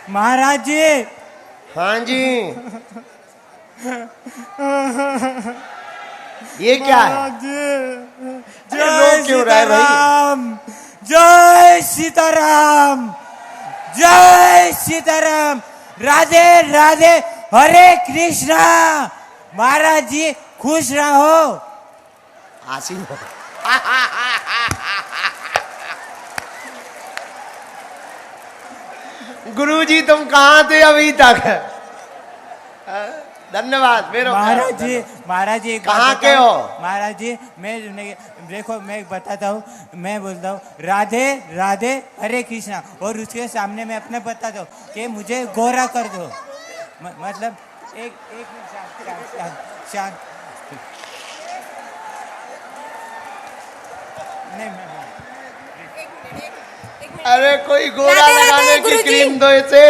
महाराज जी। हाँ जी। ये क्या है? महाराज जी, रो क्यों रहा है भाई? सीताराम, जय सीताराम, जय सीताराम, राधे राधे, हरे कृष्णा। महाराज जी खुश रहो। आसीन हो। गुरुजी तुम कहाँ थे अभी तक? धन्यवाद। महाराज जी कहाँ के हो? महाराज जी मैं देखो, मैं बताता हूँ, मैं बोलता हूँ राधे राधे हरे कृष्णा, और उसके सामने मैं अपने बताता हूँ कि मुझे गोरा कर दो। मतलब एक मिनट शांत। नहीं अरे कोई गोरा लगाने की क्रीम दो इसे।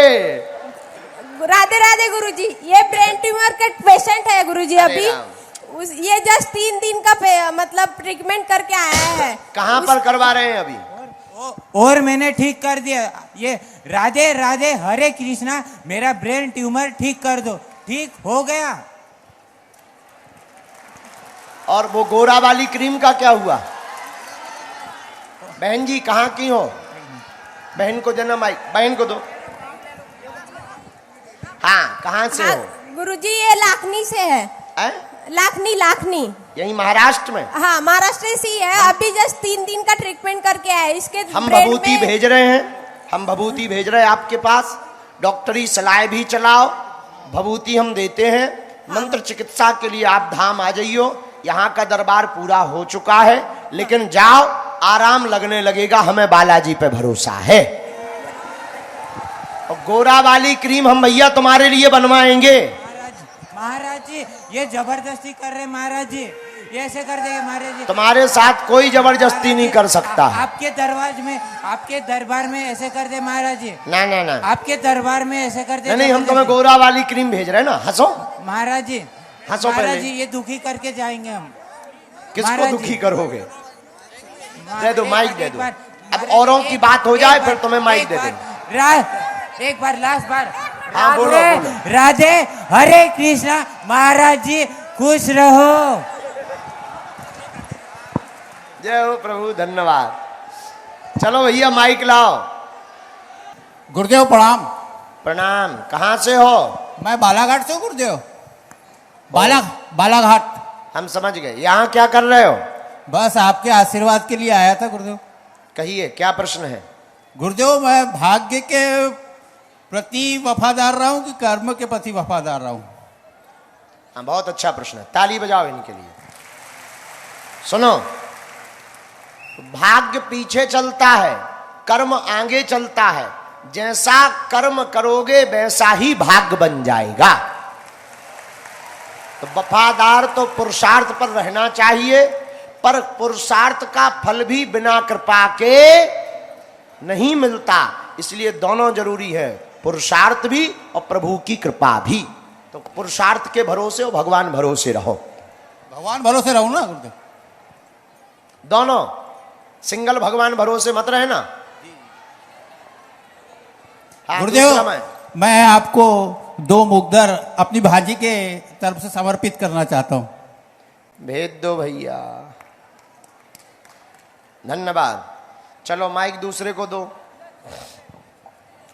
राधे राधे गुरुजी, ये ब्रेन ट्यूमर का पेशेंट है गुरुजी। अभी ये जस्ट 3 दिन का मतलब ट्रीटमेंट करके आया है। कहाँ पर करवा रहे हैं अभी? और मैंने ठीक कर दिया। ये राधे राधे हरे कृष्णा, मेरा ब्रेन ट्यूमर ठीक कर दो। ठीक हो गया। और वो गोरा वाली क्रीम का क्या हुआ? बहन जी कहाँ की हो? बहन को जन्म आई, बहन को दो। हाँ, कहाँ से हो? गुरुजी ये लाखनी से है। लाखनी यही महाराष्ट्र में? हाँ, महाराष्ट्र से ही है। अभी जस्ट 3 दिन का ट्रीटमेंट करके आए। इसके हम भभूति भेज रहे हैं, हम भभूति भेज रहे हैं आपके पास। डॉक्टरी सलाह भी चलाओ, भभूति हम देते हैं। मंत्र चिकित्सा के लिए आप धाम आ जाइयो। यहाँ का दरबार पूरा हो चुका है, लेकिन जाओ, आराम लगने लगेगा। हमें बालाजी पे भरोसा है। और गोरा वाली क्रीम हम भैया तुम्हारे लिए बनवाएंगे। महाराज जी ये जबरदस्ती कर रहे महाराज जी, ये ऐसे कर देंगे महाराज जी। तुम्हारे साथ कोई जबरदस्ती नहीं कर सकता। आपके दरबार में ऐसे कर दे महाराज जी। ना ना ना, आपके दरबार में ऐसे कर दे। नहीं, हम तुम्हें गोरा वाली क्रीम भेज रहे हैं ना। हंसो महाराज जी, हंसो। महाराज जी ये दुखी करके जाएंगे हम। किसको दुखी करोगे? दे दो माइक, दे दो। अब औरों की बात हो जाए फिर तुम्हें माइक दे देंगे। एक बार लास्ट बार। हाँ, बोलो। राधे हरे कृष्णा, महाराज जी खुश रहो। जय हो प्रभु, धन्यवाद। चलो भैया माइक लाओ। गुरुदेव प्रणाम। प्रणाम। कहाँ से हो? मैं बालाघाट से हूँ गुरुदेव। बालाघाट। हम समझ गए। यहाँ क्या कर रहे हो? बस आपके आशीर्वाद के लिए आया था गुरुदेव। कहिए क्या प्रश्न है? गुरुदेव मैं भाग्य के प्रति वफादार रहा हूँ कि कर्म के प्रति वफादार रहा हूँ? हाँ, बहुत अच्छा प्रश्न है। ताली बजाओ इनके लिए। सुनो, भाग्य पीछे चलता है, कर्म आगे चलता है। जैसा कर्म करोगे वैसा ही भाग्य बन जाएगा। तो वफादार तो पुरुषार्थ पर रहना चाहिए, पर पुरुषार्थ का फल भी बिना कृपा के नहीं मिलता। इसलिए दोनों जरूरी है, पुरुषार्थ भी और प्रभु की कृपा भी। तो पुरुषार्थ के भरोसे और भगवान भरोसे रहो। भगवान भरोसे रहो ना गुरुदेव। दोनों, सिंगल भगवान भरोसे मत रहना। हाँ, गुरुदेव मैं आपको 2 मुकदर अपनी भाजी के तरफ से समर्पित करना चाहता हूँ। भेज दो भैया। धन्यवाद। चलो माइक दूसरे को दो।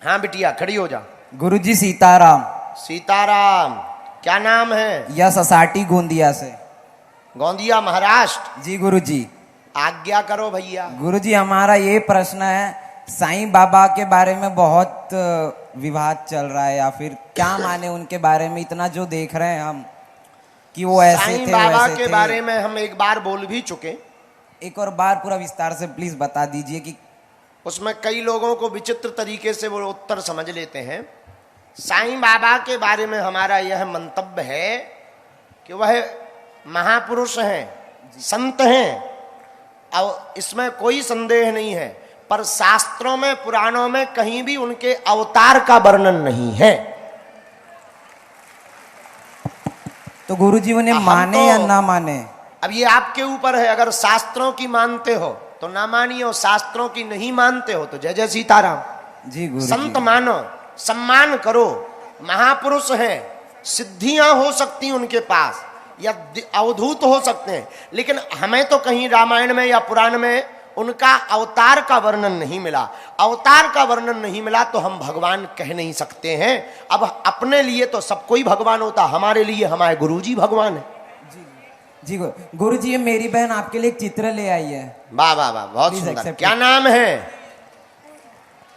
हाँ बिटिया खड़ी हो जा। गुरुजी सीताराम। सीताराम। क्या नाम है? यह ससाटी गोंदिया से। गोंदिया महाराष्ट्र? जी गुरुजी। आज्ञा करो भैया। गुरुजी हमारा ये प्रश्न है, साईं बाबा के बारे में बहुत विवाद चल रहा है, या फिर क्या माने उनके बारे में? इतना जो देख रहे हैं हम कि वो ऐसे थे, साईं बाबा वैसे के थे। बारे में हम एक बार बोल भी चुके। एक और बार पूरा विस्तार से प्लीज बता दीजिए कि उसमें कई लोगों को विचित्र तरीके से वो उत्तर समझ लेते हैं। साईं बाबा के बारे में हमारा यह मंतव्य है कि वह महापुरुष हैं, संत हैं, और इसमें कोई संदेह नहीं है। पर शास्त्रों में, पुराणों में कहीं भी उनके अवतार का वर्णन नहीं है। तो गुरुजी उन्हें माने या ना माने? अब ये आपके ऊपर है। अगर शास्त्रों की मानते हो तो ना मानिए, और शास्त्रों की नहीं मानते हो तो जय जय सीताराम। जी गुरुजी। संत मानो, सम्मान करो। महापुरुष हैं, सिद्धियां हो सकती उनके पास या अवधूत हो सकते हैं, लेकिन हमें तो कहीं रामायण में या पुराण में उनका अवतार का वर्णन नहीं मिला। अवतार का वर्णन नहीं मिला तो हम भगवान कह नहीं सकते हैं। अब अपने लिए तो सब कोई भगवान होता, हमारे लिए हमारे गुरुजी भगवान है। जी गुरुजी, ये मेरी बहन आपके लिए एक चित्र ले आई है। वाह वाह वाह, बहुत Please सुंदर। accept क्या it. नाम है?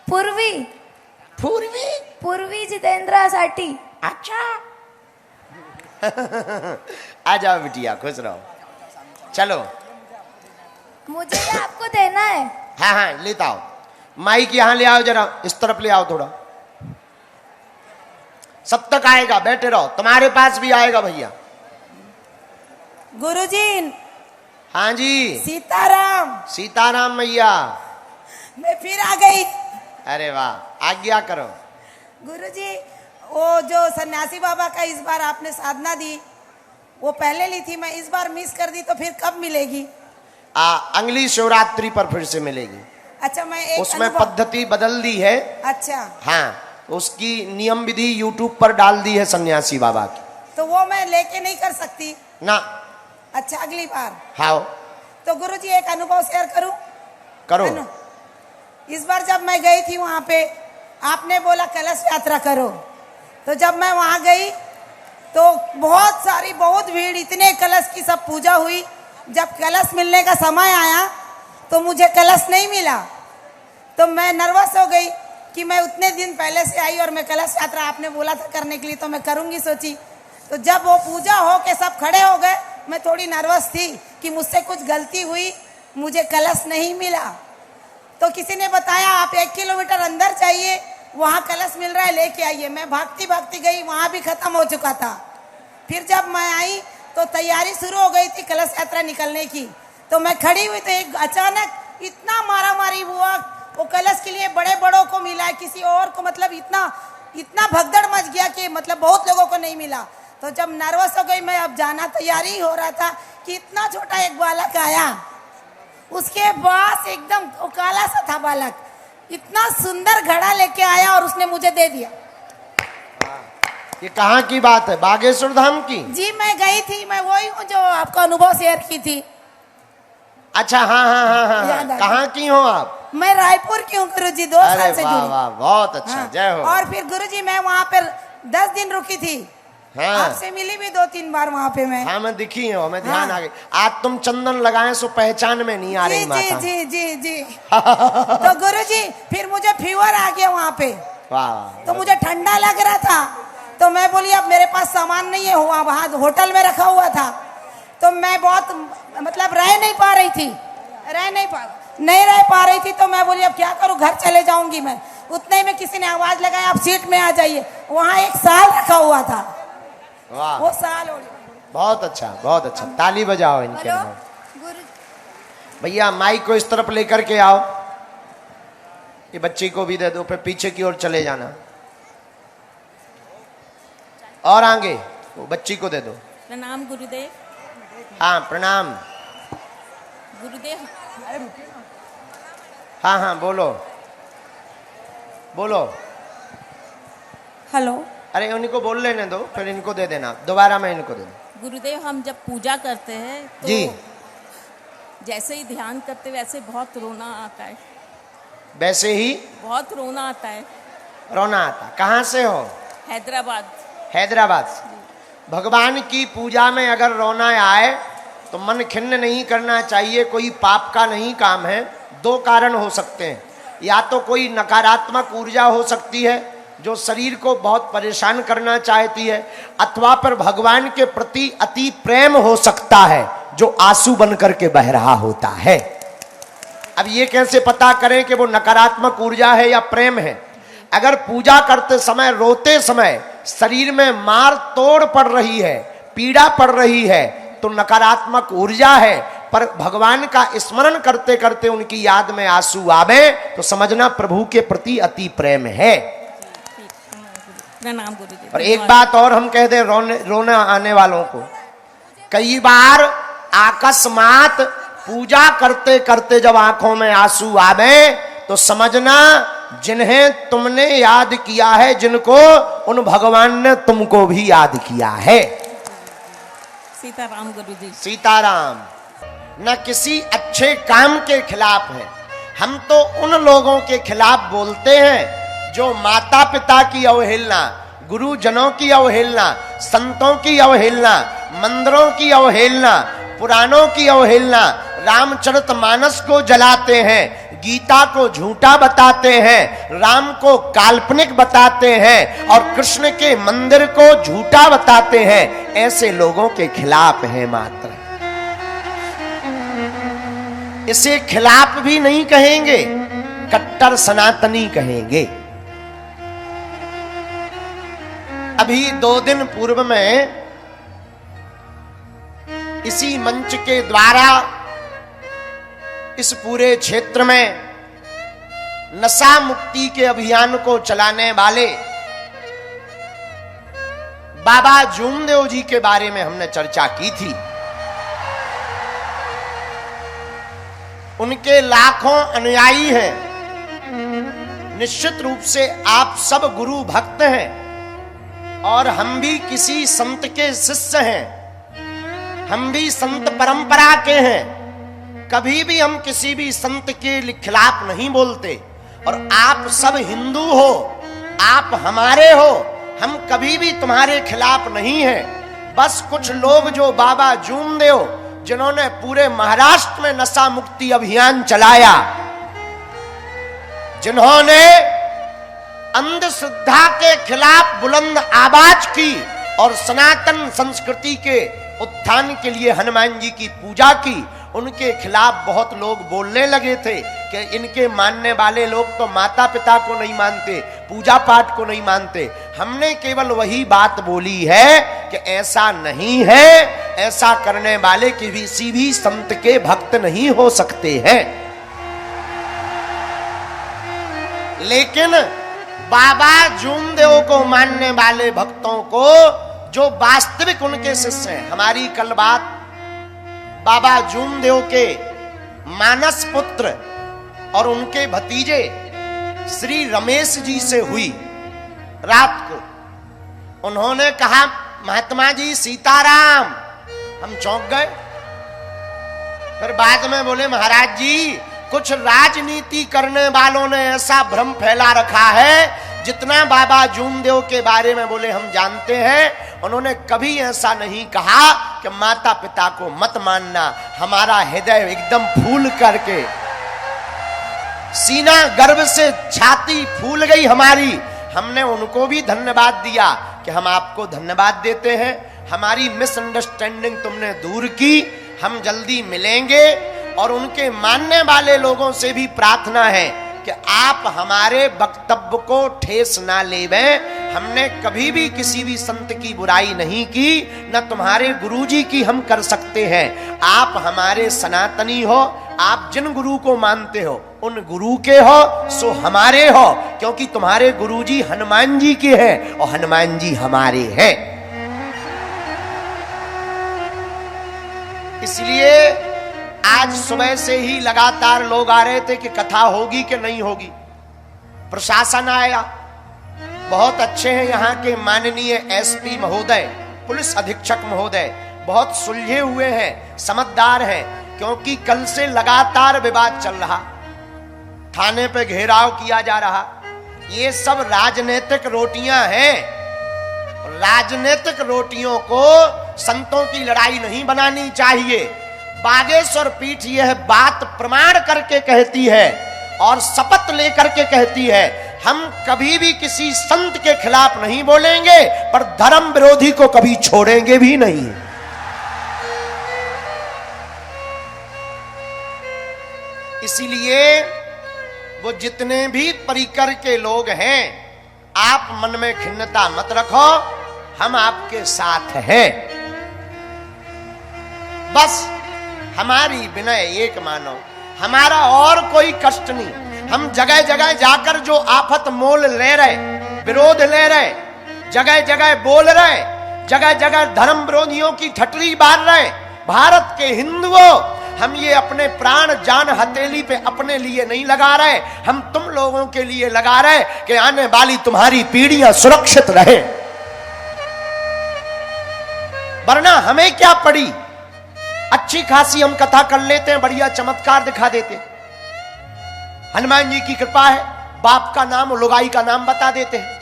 पूर्वी पूर्वी। पूर्वी जितेंद्र साटी। अच्छा आ जाओ बिटिया, खुश रहो। चलो, मुझे ये आपको देना है। हाँ हाँ लेता आओ। माइक यहाँ ले आओ, जरा इस तरफ ले आओ थोड़ा। सब तक आएगा, बैठे रहो। तुम्हारे पास भी आएगा भैया। गुरुजी, हाँ जी, सीताराम। सीताराम मैया। मैं फिर आ गई। अरे वाह, आज्ञा करो। गुरुजी, वो जो सन्यासी बाबा का इस बार आपने साधना दी, वो पहले ली थी, मैं इस बार मिस कर दी, तो फिर कब मिलेगी? अगली शिवरात्रि पर फिर से मिलेगी। अच्छा, मैं एक उसमें पद्धति बदल दी है। अच्छा, हाँ, उसकी नियम विधि यूट्यूब पर डाल दी है सन्यासी बाबा की। तो वो मैं लेके नहीं कर सकती ना। अच्छा, अगली बार। हाँ तो गुरुजी, एक अनुभव शेयर करूं? करो। इस बार जब मैं गई थी वहां पे, आपने बोला कलश यात्रा करो, तो जब मैं वहां गई तो बहुत भीड़, इतने कलश की सब पूजा हुई। जब कलश मिलने का समय आया तो मुझे कलश नहीं मिला, तो मैं नर्वस हो गई कि मैं उतने दिन पहले से आई और मैं कलश यात्रा आपने बोला था करने के लिए, तो मैं करूंगी सोची। तो जब वो पूजा हो के सब खड़े हो गए, मैं थोड़ी नर्वस थी कि मुझसे कुछ गलती हुई, मुझे कलश नहीं मिला। तो किसी ने बताया आप 1 किलोमीटर अंदर जाइए, वहाँ कलश मिल रहा है, लेके आइए। मैं भागती भागती गई, वहाँ भी खत्म हो चुका था। फिर जब मैं आई तो तैयारी शुरू हो गई थी कलश यात्रा निकलने की। तो मैं खड़ी हुई तो एक अचानक इतना मारा मारी हुआ, वो कलश के लिए बड़े बड़ों को मिला, किसी और को मतलब इतना भगदड़ मच गया कि मतलब बहुत लोगों को नहीं मिला। तो जब नर्वस हो गई मैं, अब जाना तैयारी हो रहा था कि इतना छोटा एक बालक आया, उसके पास एकदम काला सा था बालक, इतना सुंदर घड़ा लेके आया और उसने मुझे दे दिया। ये कहाँ की बात है? बागेश्वर धाम की? जी, मैं गई थी, मैं वही हूँ जो आपका अनुभव शेयर की थी। अच्छा, हाँ हाँ हाँ हाँ, याद आ हाँ। कहाँ की हो आप? मैं रायपुर की हूँ गुरुजी, 2 अरे साल से वाह जुड़ी। वाह, बहुत अच्छा। हाँ। जय हो। और फिर गुरुजी मैं वहाँ पर 10 दिन रुकी थी। हाँ। आपसे मिली भी 2-3 बार वहाँ पे मैं। हाँ, मैं दिखी हूँ, मैं ध्यान हाँ। आ गई। आज तुम चंदन लगाए सो पहचान में नहीं आ रही जी माता। जी जी जी। तो गुरुजी फिर मुझे फीवर आ गया वहाँ पे, वाह। तो मुझे ठंडा लग रहा था। तो मैं बोली अब मेरे पास सामान नहीं है, वहाँ होटल में रखा हुआ था, तो मैं बहुत मतलब रह नहीं पा रही थी। तो मैं बोली अब क्या करूँ, घर चले जाऊंगी मैं। उतने में किसी ने आवाज लगाया आप सीट में आ जाइए। वहाँ एक साल रखा हुआ था, वाह, वो साल हो गया। बहुत अच्छा, बहुत अच्छा। ताली बजाओ इनके हेलो लिए। गुरु, भैया माइक को इस तरफ लेकर के आओ, ये बच्ची को भी दे दो, फिर पीछे की ओर चले जाना और आगे वो बच्ची को दे दो। प्रणाम गुरुदेव। हाँ प्रणाम। गुरुदेव, हाँ हाँ बोलो बोलो। हेलो। अरे उनको बोल लेने दो, फिर इनको दे देना, दोबारा मैं इनको दे दूँ। गुरुदेव हम जब पूजा करते हैं तो जी। जैसे ही ध्यान करते वैसे बहुत रोना आता है, वैसे ही बहुत रोना आता है। रोना आता? कहाँ से हो? हैदराबाद। हैदराबाद से। भगवान की पूजा में अगर रोना आए तो मन खिन्न नहीं करना चाहिए, कोई पाप का नहीं काम है। 2 कारण हो सकते हैं, या तो कोई नकारात्मक ऊर्जा हो सकती है जो शरीर को बहुत परेशान करना चाहती है, अथवा पर भगवान के प्रति अति प्रेम हो सकता है जो आंसू बन करके बह रहा होता है। अब ये कैसे पता करें कि वो नकारात्मक ऊर्जा है या प्रेम है? अगर पूजा करते समय, रोते समय शरीर में मार तोड़ पड़ रही है, पीड़ा पड़ रही है, तो नकारात्मक ऊर्जा है। पर भगवान का स्मरण करते करते उनकी याद में आंसू आवे तो समझना प्रभु के प्रति अति प्रेम है। प्रणाम गुरुदेव। और एक बात और हम कह दें रोना आने वालों को, कई बार अकस्मात पूजा करते करते जब आंखों में आंसू आवे तो समझना जिन्हें तुमने याद किया है, जिनको उन भगवान ने तुमको भी याद किया है। सीताराम गुरुजी। सीताराम। न किसी अच्छे काम के खिलाफ है, हम तो उन लोगों के खिलाफ बोलते हैं जो माता पिता की अवहेलना, गुरुजनों की अवहेलना, संतों की अवहेलना, मंदिरों की अवहेलना, पुराणों की अवहेलना, रामचरितमानस को जलाते हैं, गीता को झूठा बताते हैं, राम को काल्पनिक बताते हैं और कृष्ण के मंदिर को झूठा बताते हैं। ऐसे लोगों के खिलाफ है मात्र। इसे खिलाफ भी नहीं कहेंगे, कट्टर सनातनी कहेंगे। अभी 2 दिन पूर्व में इसी मंच के द्वारा इस पूरे क्षेत्र में नशा मुक्ति के अभियान को चलाने वाले बाबा जूमदेव जी के बारे में हमने चर्चा की थी। उनके लाखों अनुयायी हैं। निश्चित रूप से आप सब गुरु भक्त हैं और हम भी किसी संत के शिष्य हैं, हम भी संत परंपरा के हैं। कभी भी हम किसी भी संत के खिलाफ नहीं बोलते। और आप सब हिंदू हो, आप हमारे हो, हम कभी भी तुम्हारे खिलाफ नहीं हैं। बस कुछ लोग जो बाबा जूमदेव, जिन्होंने पूरे महाराष्ट्र में नशा मुक्ति अभियान चलाया, जिन्होंने अंधश्रद्धा के खिलाफ बुलंद आवाज की और सनातन संस्कृति के उत्थान के लिए हनुमान जी की पूजा की, उनके खिलाफ बहुत लोग बोलने लगे थे कि इनके मानने वाले लोग तो माता पिता को नहीं मानते, पूजा पाठ को नहीं मानते। हमने केवल वही बात बोली है कि ऐसा नहीं है, ऐसा करने वाले किसी भी संत के भक्त नहीं हो सकते हैं। लेकिन बाबा जूमदेव को मानने वाले भक्तों को, जो वास्तविक उनके शिष्य हैं, हमारी कल बात बाबा जूमदेव के मानस पुत्र और उनके भतीजे श्री रमेश जी से हुई। रात को उन्होंने कहा, महात्मा जी सीताराम। हम चौंक गए। फिर बाद में बोले, महाराज जी कुछ राजनीति करने वालों ने ऐसा भ्रम फैला रखा है, जितना बाबा जूमदेव के बारे में बोले हम जानते हैं, उन्होंने कभी ऐसा नहीं कहा कि माता पिता को मत मानना। हमारा हृदय एकदम फूल करके, सीना गर्व से छाती फूल गई हमारी। हमने उनको भी धन्यवाद दिया कि हम आपको धन्यवाद देते हैं, हमारी मिसअंडरस्टैंडिंग तुमने दूर की, हम जल्दी मिलेंगे। और उनके मानने वाले लोगों से भी प्रार्थना है कि आप हमारे वक्तव्य को ठेस ना लेवें। हमने कभी भी किसी भी संत की बुराई नहीं की, न तुम्हारे गुरुजी की हम कर सकते हैं। आप हमारे सनातनी हो, आप जिन गुरु को मानते हो उन गुरु के हो, सो हमारे हो, क्योंकि तुम्हारे गुरुजी हनुमान जी के हैं और हनुमान जी हमारे हैं। इसलिए आज सुबह से ही लगातार लोग आ रहे थे कि कथा होगी कि नहीं होगी। प्रशासन आया, बहुत अच्छे हैं यहाँ के माननीय एसपी महोदय, पुलिस अधीक्षक महोदय, बहुत सुलझे हुए हैं, समझदार हैं। क्योंकि कल से लगातार विवाद चल रहा, थाने पे घेराव किया जा रहा। ये सब राजनीतिक रोटियां हैं। राजनीतिक रोटियों को संतों की लड़ाई नहीं बनानी चाहिए। बागेश्वर पीठ यह बात प्रमाण करके कहती है और शपथ लेकर के कहती है, हम कभी भी किसी संत के खिलाफ नहीं बोलेंगे, पर धर्म विरोधी को कभी छोड़ेंगे भी नहीं। इसीलिए वो जितने भी परिकर के लोग हैं, आप मन में खिन्नता मत रखो, हम आपके साथ हैं। बस हमारी विनय एक मानो, हमारा और कोई कष्ट नहीं। हम जगह जगह जाकर जो आफत मोल ले रहे, विरोध ले रहे, जगह जगह बोल रहे, जगह जगह धर्म विरोधियों की ठटरी बार रहे, भारत के हिंदुओं हम ये अपने प्राण जान हथेली पे अपने लिए नहीं लगा रहे, हम तुम लोगों के लिए लगा रहे कि आने वाली तुम्हारी पीढ़ियां सुरक्षित रहे। वरना हमें क्या पड़ी, अच्छी खासी हम कथा कर लेते हैं, बढ़िया चमत्कार दिखा देते। हनुमान जी की कृपा है, बाप का नाम लुगाई का नाम बता देते हैं।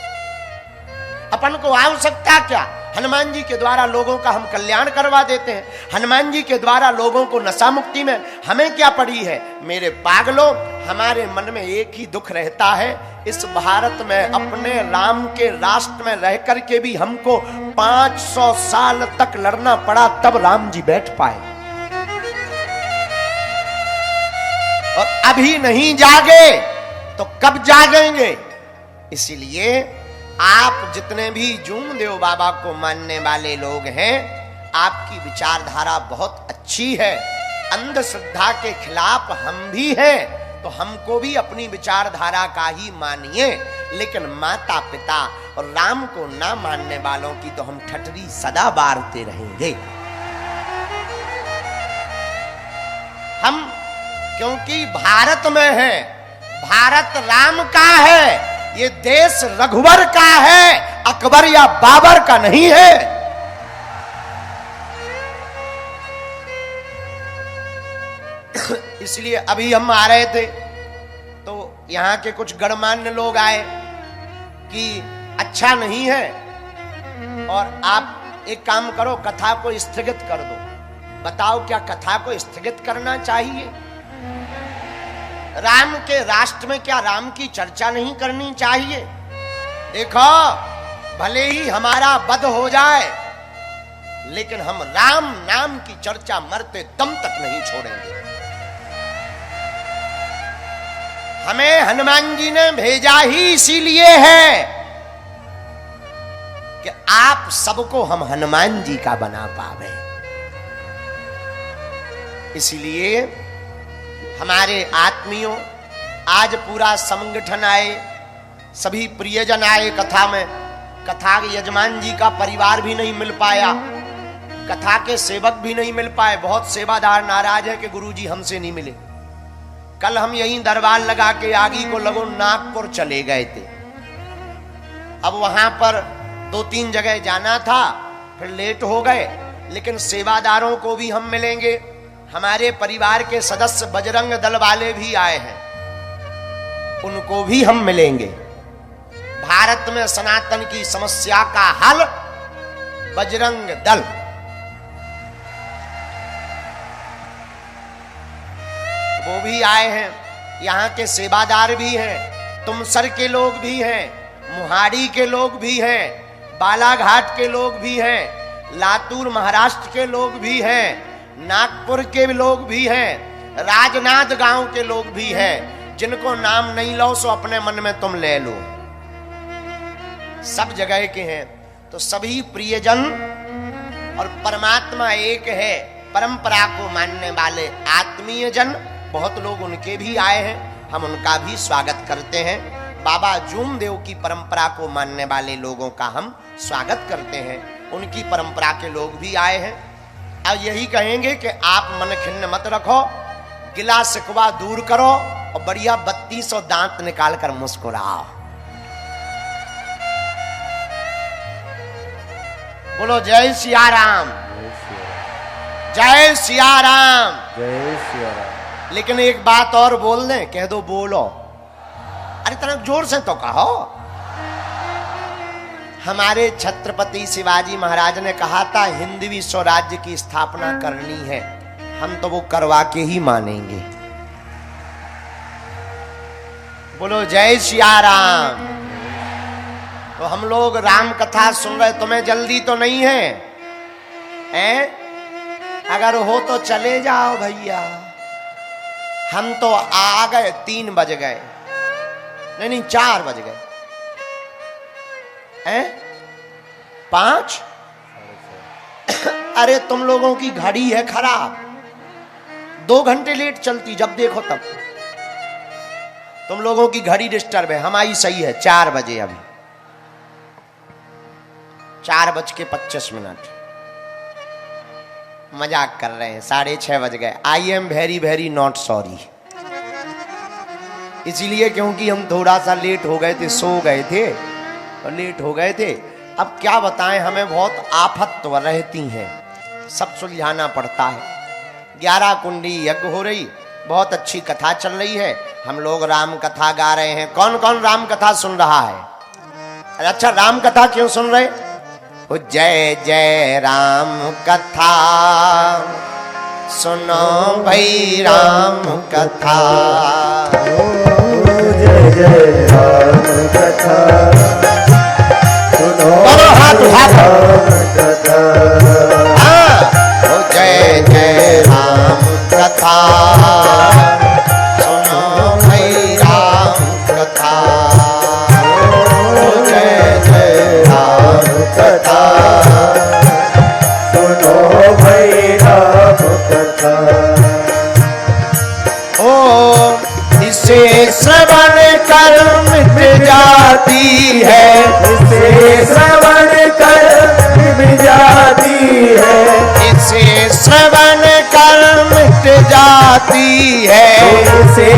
अपन को आवश्यकता क्या, हनुमान जी के द्वारा लोगों का हम कल्याण करवा देते हैं। हनुमान जी के द्वारा लोगों को नशा मुक्ति में हमें क्या पड़ी है। मेरे पागलों, हमारे मन में एक ही दुख रहता है, इस भारत में अपने राम के राष्ट्र में रह करके भी हमको 500 साल तक लड़ना पड़ा, तब राम जी बैठ पाए। और अभी नहीं जागे तो कब जागेंगे। इसीलिए आप जितने भी जूमदेव बाबा को मानने वाले लोग हैं, आपकी विचारधारा बहुत अच्छी है। अंधश्रद्धा के खिलाफ हम भी हैं, तो हमको भी अपनी विचारधारा का ही मानिए। लेकिन माता पिता और राम को ना मानने वालों की तो हम ठटरी सदा बारते रहेंगे। हम क्योंकि भारत में है, भारत राम का है, ये देश रघुवर का है, अकबर या बाबर का नहीं है। इसलिए अभी हम आ रहे थे तो यहां के कुछ गणमान्य लोग आए कि अच्छा नहीं है, और आप एक काम करो, कथा को स्थगित कर दो। बताओ क्या कथा को स्थगित करना चाहिए? राम के राष्ट्र में क्या राम की चर्चा नहीं करनी चाहिए? देखो, भले ही हमारा वध हो जाए, लेकिन हम राम नाम की चर्चा मरते दम तक नहीं छोड़ेंगे। हमें हनुमान जी ने भेजा ही इसीलिए है कि आप सबको हम हनुमान जी का बना पावे। इसलिए हमारे आत्मियों, आज पूरा संगठन आए, सभी प्रियजन आए कथा में। कथा के यजमान जी का परिवार भी नहीं मिल पाया, कथा के सेवक भी नहीं मिल पाए। बहुत सेवादार नाराज है कि गुरुजी हमसे नहीं मिले। कल हम यहीं दरबार लगा के आगी को लगो नागपुर चले गए थे। अब वहां पर 2-3 जगह जाना था, फिर लेट हो गए। लेकिन सेवादारों को भी हम मिलेंगे। हमारे परिवार के सदस्य बजरंग दल वाले भी आए हैं, उनको भी हम मिलेंगे। भारत में सनातन की समस्या का हल बजरंग दल। वो भी आए हैं, यहाँ के सेवादार भी हैं, तुमसर के लोग भी हैं, मुहाड़ी के लोग भी हैं, बालाघाट के लोग भी हैं, लातूर महाराष्ट्र के लोग भी हैं, नागपुर के लोग भी हैं, राजनाथ गांव के लोग भी हैं। जिनको नाम नहीं लो सो अपने मन में तुम ले लो, सब जगह के हैं। तो सभी प्रियजन और परमात्मा एक है, परंपरा को मानने वाले आत्मीय जन बहुत लोग उनके भी आए हैं, हम उनका भी स्वागत करते हैं। बाबा जूमदेव की परंपरा को मानने वाले लोगों का हम स्वागत करते हैं, उनकी परंपरा के लोग भी आए हैं। अब यही कहेंगे कि आप मन खिन्न मत रखो, गिला शिकवा दूर करो और बढ़िया 3200 दांत निकाल कर मुस्कुराओ। बोलो जय सिया राम, जय सिया राम, जय सिया राम। लेकिन एक बात और बोल दें, कह दो बोलो। अरे तरह जोर से तो कहो। हमारे छत्रपति शिवाजी महाराज ने कहा था हिंदवी स्वराज्य की स्थापना करनी है, हम तो वो करवा के ही मानेंगे। बोलो जय सिया राम। तो हम लोग राम कथा सुन रहे, तुम्हें जल्दी तो नहीं है हैं? अगर हो तो चले जाओ भैया, हम तो आ गए, 3 बज गए, नहीं 4 बज गए हैं, 5। अरे तुम लोगों की घड़ी है खराब, 2 घंटे लेट चलती, जब देखो तब। तुम लोगों की घड़ी डिस्टर्ब है, हमारी सही है, 4 बजे अभी, 4:25। मजाक कर रहे हैं, 6:30 बज गए। I am very very not sorry, इसलिए क्योंकि हम थोड़ा सा लेट हो गए थे, सो गए थे और लेट हो गए थे। अब क्या बताएं, हमें बहुत आफत रहती है, सब सुलझाना पड़ता है। 11 कुंडी यज्ञ हो रही, बहुत अच्छी कथा चल रही है, हम लोग राम कथा गा रहे हैं। कौन कौन राम कथा सुन रहा है? अच्छा, राम कथा क्यों सुन रहे? ओ जय जय राम कथा सुनो भाई, राम कथा। जय जय राम कथा सुनो, हाथ उठा राम कथा। ओ जय जय राम कथा सुनो भाई, राम कथा। ओ जय जय राम कथा सुनो भाई, राम कथा। ओ इसे श्रवण कर मिट जाती है, इसे श्रवण कर मिट जाती है, इसे श्रवण कर मिट जाती है, इसे